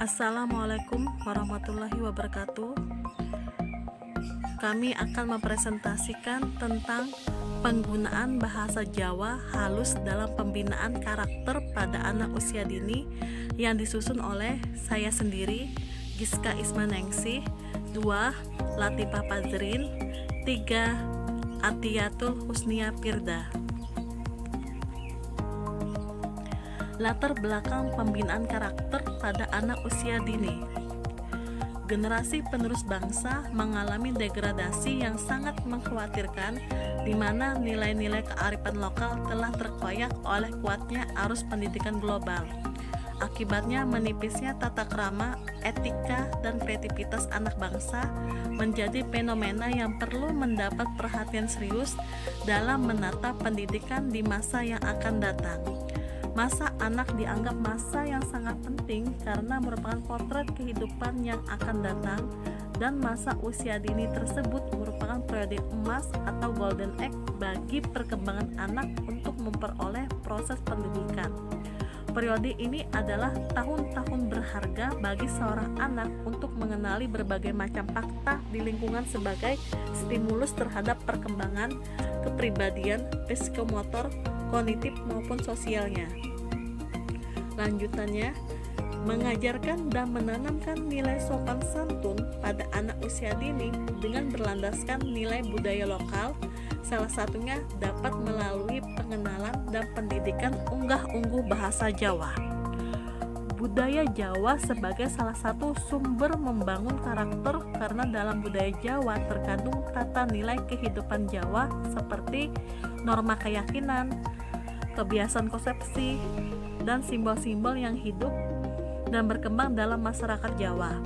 Assalamualaikum warahmatullahi wabarakatuh. Kami akan mempresentasikan tentang penggunaan bahasa Jawa halus dalam pembinaan karakter pada anak usia dini yang disusun oleh saya sendiri, Giska Ismaningsih, 2. Latifah Fazrin, 3. Atiyatul Husnia Firda. Latar belakang pembinaan karakter pada anak usia dini. Generasi penerus bangsa mengalami degradasi yang sangat mengkhawatirkan, di mana nilai-nilai kearifan lokal telah terkoyak oleh kuatnya arus pendidikan global. Akibatnya menipisnya tata krama, etika, dan kreativitas anak bangsa menjadi fenomena yang perlu mendapat perhatian serius dalam menata pendidikan di masa yang akan datang. Masa anak dianggap masa yang sangat penting karena merupakan potret kehidupan yang akan datang, dan masa usia dini tersebut merupakan periode emas atau golden age bagi perkembangan anak untuk memperoleh proses pendidikan. Periode ini adalah tahun-tahun berharga bagi seorang anak untuk mengenali berbagai macam fakta di lingkungan sebagai stimulus terhadap perkembangan kepribadian, psikomotor, kognitif maupun sosialnya. Lanjutannya, mengajarkan dan menanamkan nilai sopan santun pada anak usia dini dengan berlandaskan nilai budaya lokal, salah satunya dapat melalui pengenalan dan pendidikan unggah-ungguh bahasa Jawa. Budaya Jawa sebagai salah satu sumber membangun karakter, karena dalam budaya Jawa terkandung tata nilai kehidupan Jawa seperti norma keyakinan, kebiasaan konsepsi, dan simbol-simbol yang hidup dan berkembang dalam masyarakat Jawa.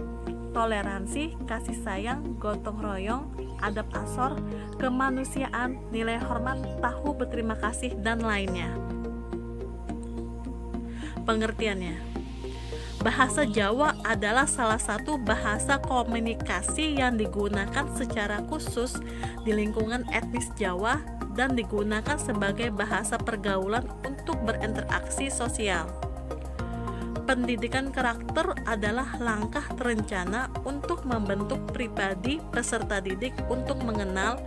Toleransi, kasih sayang, gotong royong, adab asor, kemanusiaan, nilai hormat, tahu berterima kasih, dan lainnya. Pengertiannya, bahasa Jawa adalah salah satu bahasa komunikasi yang digunakan secara khusus di lingkungan etnis Jawa dan digunakan sebagai bahasa pergaulan untuk berinteraksi sosial. Pendidikan karakter adalah langkah terencana untuk membentuk pribadi peserta didik untuk mengenal,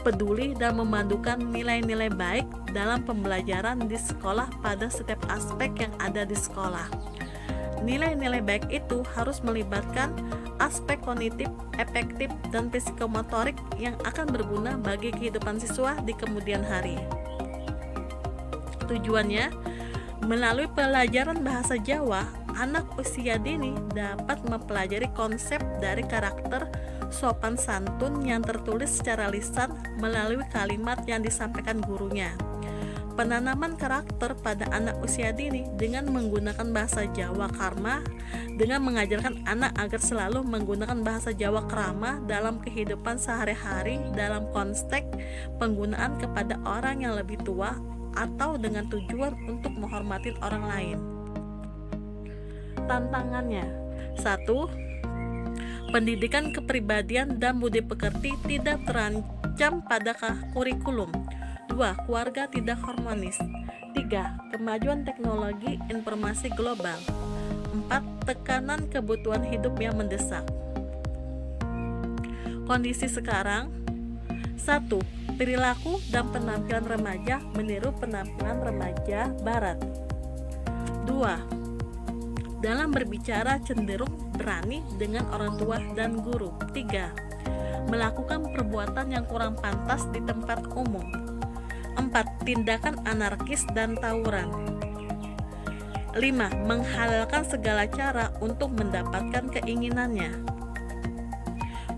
peduli, dan memandukan nilai-nilai baik dalam pembelajaran di sekolah pada setiap aspek yang ada di sekolah. Nilai-nilai baik itu harus melibatkan aspek kognitif, efektif, dan psikomotorik yang akan berguna bagi kehidupan siswa di kemudian hari. Tujuannya, melalui pelajaran bahasa Jawa, anak usia dini dapat mempelajari konsep dari karakter sopan santun yang tertulis secara lisan melalui kalimat yang disampaikan gurunya. Penanaman karakter pada anak usia dini dengan menggunakan bahasa Jawa Karma, dengan mengajarkan anak agar selalu menggunakan bahasa Jawa Krama dalam kehidupan sehari-hari dalam konteks penggunaan kepada orang yang lebih tua atau dengan tujuan untuk menghormati orang lain. Tantangannya: 1. Pendidikan kepribadian dan budi pekerti tidak terancam pada kurikulum. 2. Keluarga tidak harmonis. 3. Kemajuan teknologi informasi global. 4. Tekanan kebutuhan hidup yang mendesak. Kondisi sekarang: 1. Perilaku dan penampilan remaja meniru penampilan remaja barat. 2. Dalam berbicara cenderung berani dengan orang tua dan guru. 3. Melakukan perbuatan yang kurang pantas di tempat umum. 4. Tindakan anarkis dan tawuran. 5. Menghalalkan segala cara untuk mendapatkan keinginannya.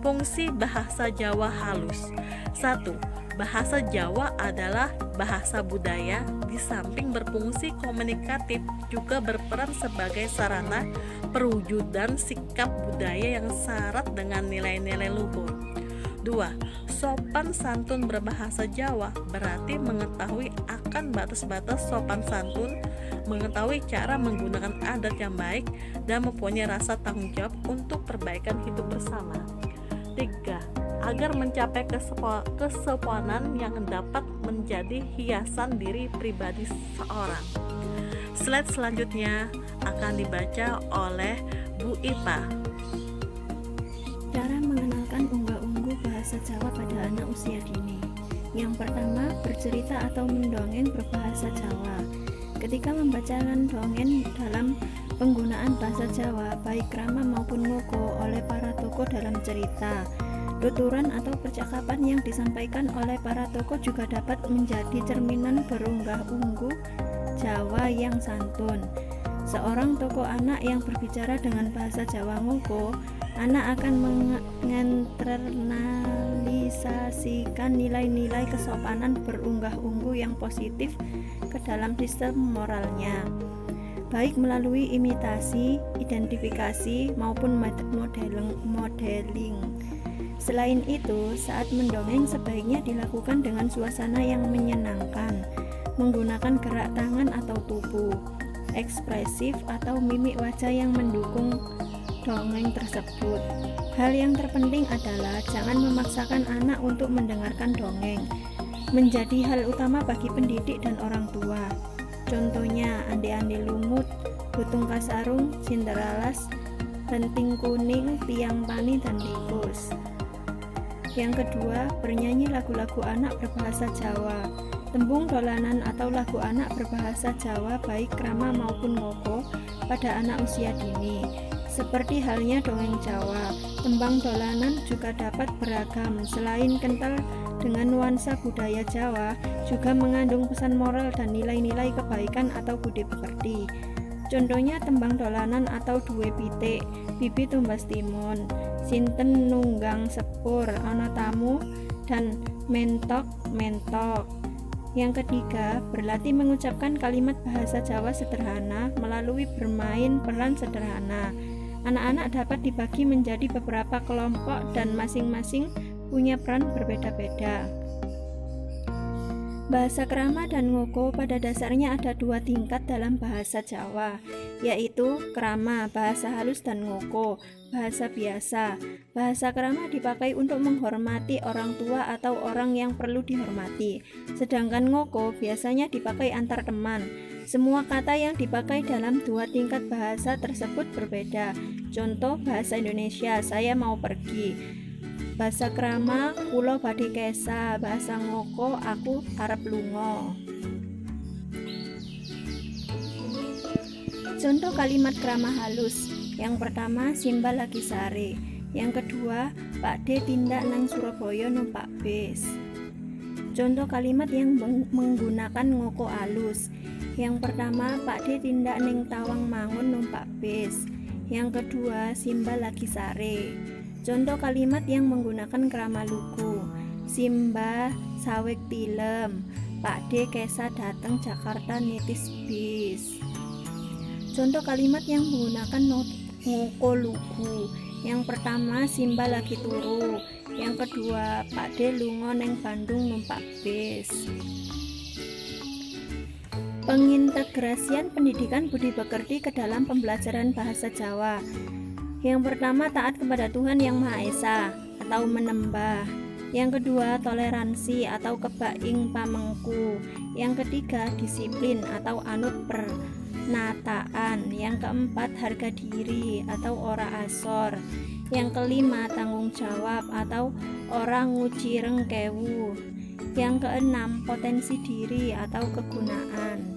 Fungsi bahasa Jawa halus. 1. Bahasa Jawa adalah bahasa budaya, di samping berfungsi komunikatif juga berperan sebagai sarana perwujudan sikap budaya yang syarat dengan nilai-nilai luhur. 2. Sopan santun berbahasa Jawa berarti mengetahui akan batas-batas sopan santun, mengetahui cara menggunakan adat yang baik, dan mempunyai rasa tanggung jawab untuk perbaikan hidup bersama. 3. Agar mencapai kesopanan yang dapat menjadi hiasan diri pribadi seorang. Slide selanjutnya akan dibaca oleh Bu Ibu IPA. Cara mengenalkan unggah-ungguh bahasa Jawa pada anak usia dini. Yang pertama, bercerita atau mendongeng berbahasa Jawa. Ketika membacakan dongeng dalam penggunaan bahasa Jawa, baik krama maupun ngoko oleh para tokoh dalam cerita, tuturan atau percakapan yang disampaikan oleh para tokoh juga dapat menjadi cerminan berunggah-ungguh Jawa yang santun. Seorang tokoh anak yang berbicara dengan bahasa Jawa ngoko, anak akan menginternalisasikan nilai-nilai kesopanan berunggah-ungguh yang positif ke dalam sistem moralnya, baik melalui imitasi, identifikasi, maupun modeling. Selain itu, saat mendongeng sebaiknya dilakukan dengan suasana yang menyenangkan, menggunakan gerak tangan atau tubuh, ekspresif atau mimik wajah yang mendukung dongeng tersebut. Hal yang terpenting adalah jangan memaksakan anak untuk mendengarkan dongeng. Menjadi hal utama bagi pendidik dan orang tua. Contohnya ande-ande lumut, Butung Kasarung, Cinderalas, Renting Kuning, Tiang Tani, dan Tikus. Yang kedua, bernyanyi lagu-lagu anak berbahasa Jawa. Tembung dolanan atau lagu anak berbahasa Jawa baik krama maupun ngoko pada anak usia dini. Seperti halnya dongeng Jawa, tembang dolanan juga dapat beragam. Selain kental dengan nuansa budaya Jawa, juga mengandung pesan moral dan nilai-nilai kebaikan atau budi pekerti. Contohnya tembang dolanan atau duwe pitik, bibi tumbas timun, sinten nunggang sepur, ana tamu, dan mentok-mentok. Yang ketiga, berlatih mengucapkan kalimat bahasa Jawa sederhana melalui bermain peran sederhana. Anak-anak dapat dibagi menjadi beberapa kelompok dan masing-masing punya peran berbeda-beda. Bahasa krama dan ngoko pada dasarnya ada dua tingkat dalam bahasa Jawa, yaitu krama, bahasa halus, dan ngoko, bahasa biasa. Bahasa krama dipakai untuk menghormati orang tua atau orang yang perlu dihormati, sedangkan ngoko biasanya dipakai antar teman. Semua kata yang dipakai dalam dua tingkat bahasa tersebut berbeda. Contoh bahasa Indonesia, saya mau pergi. Bahasa krama, kulo badhe kesa. Bahasa ngoko, aku arep lunga. Contoh kalimat krama halus. Yang pertama, Simba lagi sare. Yang kedua, Pakde tindak nang Surabaya numpak bis. Contoh kalimat yang menggunakan ngoko halus. Yang pertama, Pakde tindak ning Tawang Mangun numpak bis. Yang kedua, Simba lagi sare. Contoh kalimat yang menggunakan krama lugu. Simba saweg tilem, Pakde kesa dateng Jakarta nitis bis. Contoh kalimat yang menggunakan ngoko lugu. Yang pertama, Simba lagi turu. Yang kedua, Pakde lunga neng Bandung numpak bis. Pengintegrasian pendidikan budi pekerti ke dalam pembelajaran bahasa Jawa. Yang pertama, taat kepada Tuhan Yang Maha Esa atau menembah. Yang kedua, toleransi atau kebak ing pamengku. Yang ketiga, disiplin atau anut pernataan. Yang keempat, harga diri atau ora asor. Yang kelima, tanggung jawab atau orang ngucireng kewu. Yang keenam, potensi diri atau kegunaan.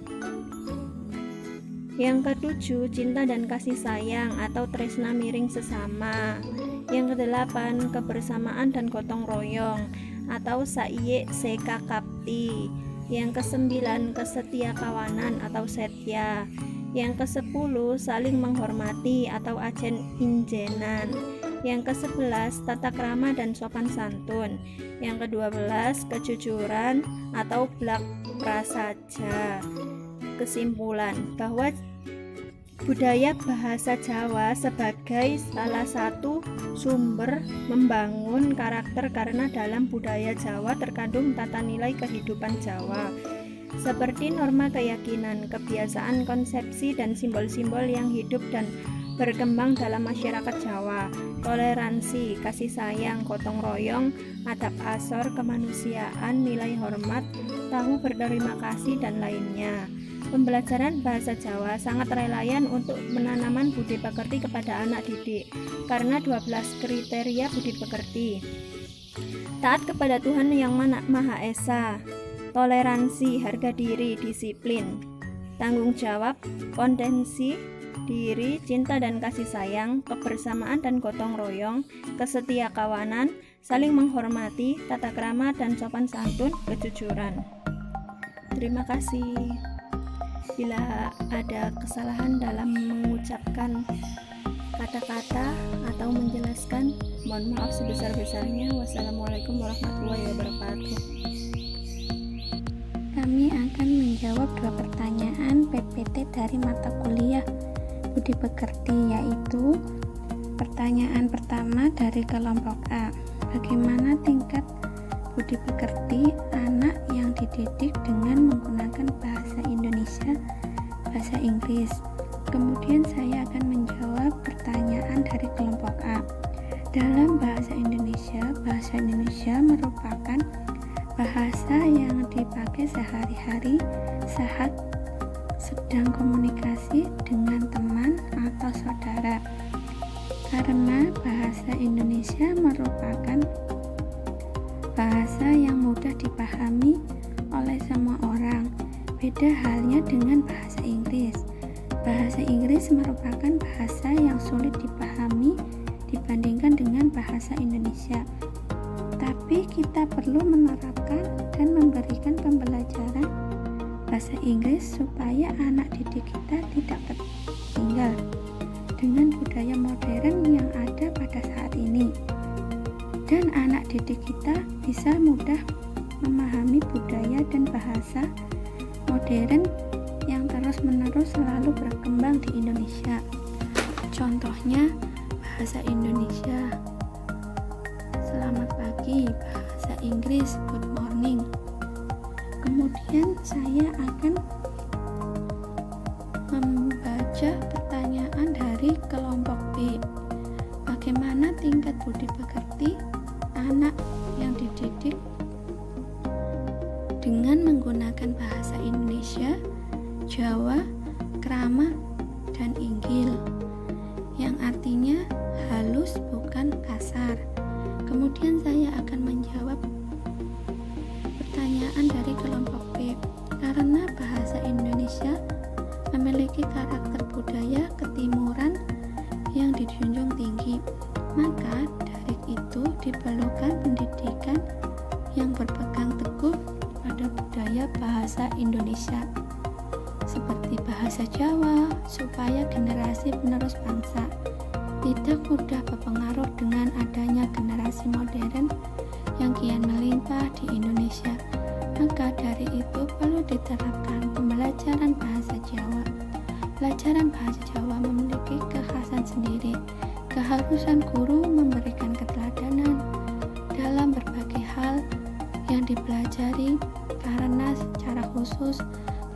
Yang ketujuh, cinta dan kasih sayang atau tresna miring sesama. Yang kedelapan, kebersamaan dan gotong royong atau saiye seka kapti. Yang kesembilan, kesetia kawanan atau setya. Yang kesepuluh, saling menghormati atau ajen injenan. Yang ke-11, tata krama dan sopan santun. Yang ke-12, kejujuran atau blak prasaja. Kesimpulan bahwa budaya bahasa Jawa sebagai salah satu sumber membangun karakter karena dalam budaya Jawa terkandung tata nilai kehidupan Jawa seperti norma keyakinan, kebiasaan, konsepsi, dan simbol-simbol yang hidup dan berkembang dalam masyarakat Jawa, toleransi, kasih sayang, gotong royong, adab asor, kemanusiaan, nilai hormat, tahu berterima kasih, dan lainnya. Pembelajaran bahasa Jawa sangat relayan untuk menanamkan budi pekerti kepada anak didik karena 12 kriteria budi pekerti. Taat kepada Tuhan yang Maha Esa, toleransi, harga diri, disiplin, tanggung jawab, kondensi diri, cinta dan kasih sayang, kebersamaan dan gotong royong, kesetiakawanan, saling menghormati, tata krama dan sopan santun, kejujuran. Terima kasih. Bila ada kesalahan dalam mengucapkan kata-kata atau menjelaskan, mohon maaf sebesar-besarnya. Wassalamualaikum warahmatullahi wabarakatuh. Kami akan menjawab 2 pertanyaan PPT dari mata kuliah Budi Pekerti, yaitu pertanyaan pertama dari kelompok A. Bagaimana tingkat budi pekerti anak yang dididik dengan menggunakan bahasa Indonesia, bahasa Inggris? Kemudian saya akan menjawab pertanyaan dari kelompok A. Dalam bahasa Indonesia merupakan bahasa yang dipakai sehari-hari saat sedang komunikasi dengan teman atau saudara. Karena bahasa Indonesia merupakan bahasa yang mudah dipahami oleh semua orang. Beda halnya dengan bahasa Inggris. Bahasa Inggris merupakan bahasa yang sulit dipahami dibandingkan dengan bahasa Indonesia. Tapi kita perlu menerapkan dan memberikan pembelajaran bahasa Inggris supaya anak didik kita tidak tertinggal dengan budaya modern yang ada pada saat ini, dan anak didik kita bisa mudah memahami budaya dan bahasa modern yang terus-menerus selalu berkembang di Indonesia. Contohnya bahasa Indonesia selamat pagi, bahasa Inggris good morning. Kemudian saya akan membaca pertanyaan dari kelompok B. Bagaimana tingkat budi pekerti anak yang dididik dengan menggunakan bahasa Indonesia, Jawa, krama, dan inggil, yang artinya halus bukan kasar. Kemudian saya akan menjawab pertanyaan dari kelompok B. Karena bahasa Indonesia memiliki karakter budaya ketimuran yang dijunjung tinggi, maka dari itu diperlukan pendidikan yang berpegang teguh pada budaya bahasa Indonesia seperti bahasa Jawa, supaya generasi penerus bangsa tidak mudah berpengaruh dengan adanya generasi modern yang kian melimpah di Indonesia. Maka dari itu perlu diterapkan pembelajaran bahasa Jawa. Pelajaran bahasa Jawa memiliki kekhasan sendiri. Keharusan guru memberikan keteladanan dalam berbagai hal yang dipelajari, karena secara khusus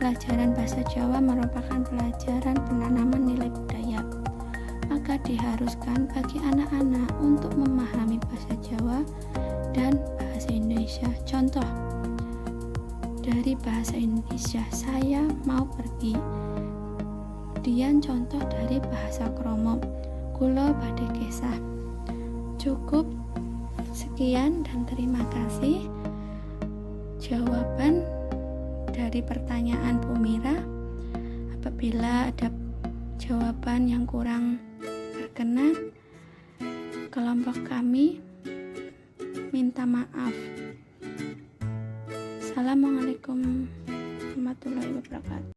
pelajaran bahasa Jawa merupakan pelajaran penanaman nilai budaya. Maka diharuskan bagi anak-anak untuk memahami bahasa Jawa dan bahasa Indonesia. Contoh dari bahasa Indonesia, saya mau pergi. Kemudian contoh dari bahasa Kromo, kula badhe kesah. Cukup sekian dan terima kasih jawaban dari pertanyaan Bu Mira. Apabila ada jawaban yang kurang berkenan, kelompok kami minta maaf. Assalamualaikum warahmatullahi wabarakatuh.